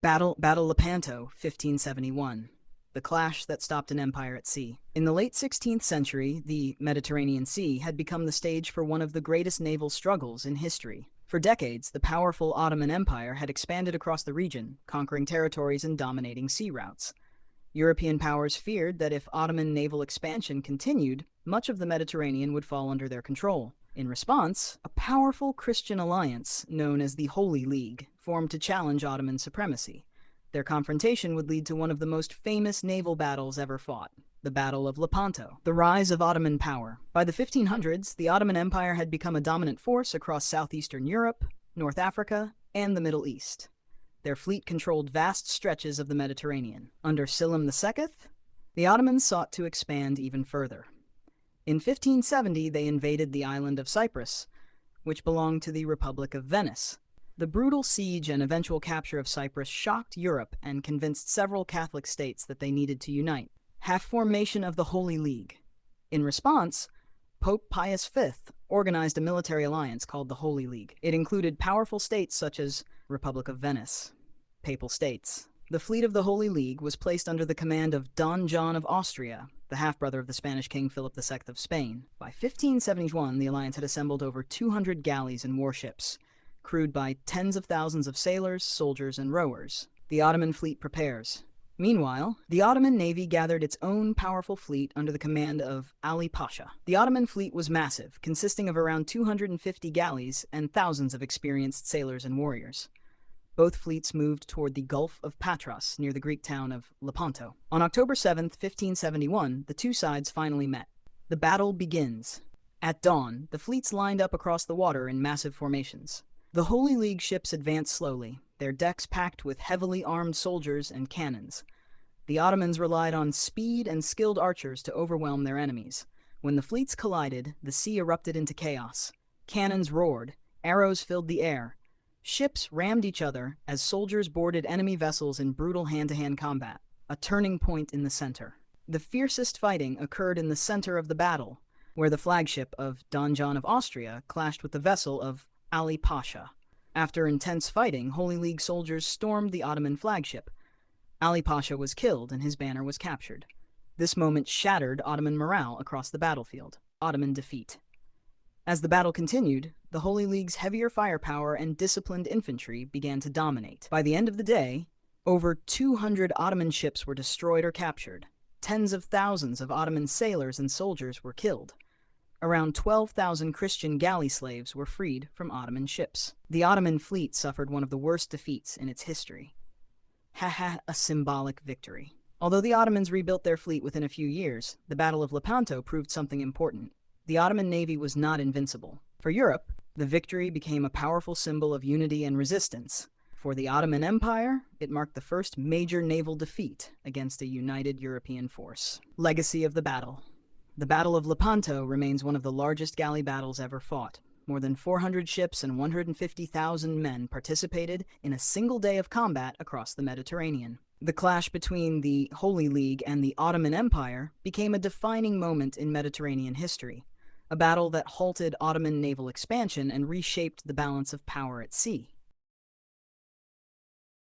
Battle Lepanto, 1571. The clash that stopped an empire at sea. In the late 16th century, the Mediterranean Sea had become the stage for one of the greatest naval struggles in history. For decades, the powerful Ottoman Empire had expanded across the region, conquering territories and dominating sea routes. European powers feared that if Ottoman naval expansion continued, much of the Mediterranean would fall under their control. In response, a powerful Christian alliance, known as the Holy League, formed to challenge Ottoman supremacy. Their confrontation would lead to one of the most famous naval battles ever fought, the Battle of Lepanto. The rise of Ottoman power. By the 1500s, the Ottoman Empire had become a dominant force across southeastern Europe, North Africa, and the Middle East. Their fleet controlled vast stretches of the Mediterranean. Under Selim II, the Ottomans sought to expand even further. In 1570, they invaded the island of Cyprus, which belonged to the Republic of Venice. The brutal siege and eventual capture of Cyprus shocked Europe and convinced several Catholic states that they needed to unite. Formation of the Holy League. In response, Pope Pius V organized a military alliance called the Holy League. It included powerful states such as Republic of Venice, Papal States. The fleet of the Holy League was placed under the command of Don John of Austria, the half-brother of the Spanish king Philip II of Spain. By 1571, the alliance had assembled over 200 galleys and warships, crewed by tens of thousands of sailors, soldiers, and rowers. The Ottoman fleet prepares. Meanwhile, the Ottoman navy gathered its own powerful fleet under the command of Ali Pasha. The Ottoman fleet was massive, consisting of around 250 galleys and thousands of experienced sailors and warriors. Both fleets moved toward the Gulf of Patras, near the Greek town of Lepanto. On October 7, 1571, the two sides finally met. The battle begins. At dawn, the fleets lined up across the water in massive formations. The Holy League ships advanced slowly, their decks packed with heavily armed soldiers and cannons. The Ottomans relied on speed and skilled archers to overwhelm their enemies. When the fleets collided, the sea erupted into chaos. Cannons roared, arrows filled the air. Ships rammed each other as soldiers boarded enemy vessels in brutal hand-to-hand combat, a turning point in the center. The fiercest fighting occurred in the center of the battle, where the flagship of Don John of Austria clashed with the vessel of Ali Pasha. After intense fighting, Holy League soldiers stormed the Ottoman flagship. Ali Pasha was killed and his banner was captured. This moment shattered Ottoman morale across the battlefield. Ottoman defeat. As the battle continued, the Holy League's heavier firepower and disciplined infantry began to dominate. By the end of the day, over 200 Ottoman ships were destroyed or captured. Tens of thousands of Ottoman sailors and soldiers were killed. Around 12,000 Christian galley slaves were freed from Ottoman ships. The Ottoman fleet suffered one of the worst defeats in its history. A symbolic victory. Although the Ottomans rebuilt their fleet within a few years, the Battle of Lepanto proved something important. The Ottoman navy was not invincible. For Europe, the victory became a powerful symbol of unity and resistance. For the Ottoman Empire, it marked the first major naval defeat against a united European force. Legacy of the battle. The Battle of Lepanto remains one of the largest galley battles ever fought. More than 400 ships and 150,000 men participated in a single day of combat across the Mediterranean. The clash between the Holy League and the Ottoman Empire became a defining moment in Mediterranean history, a battle that halted Ottoman naval expansion and reshaped the balance of power at sea.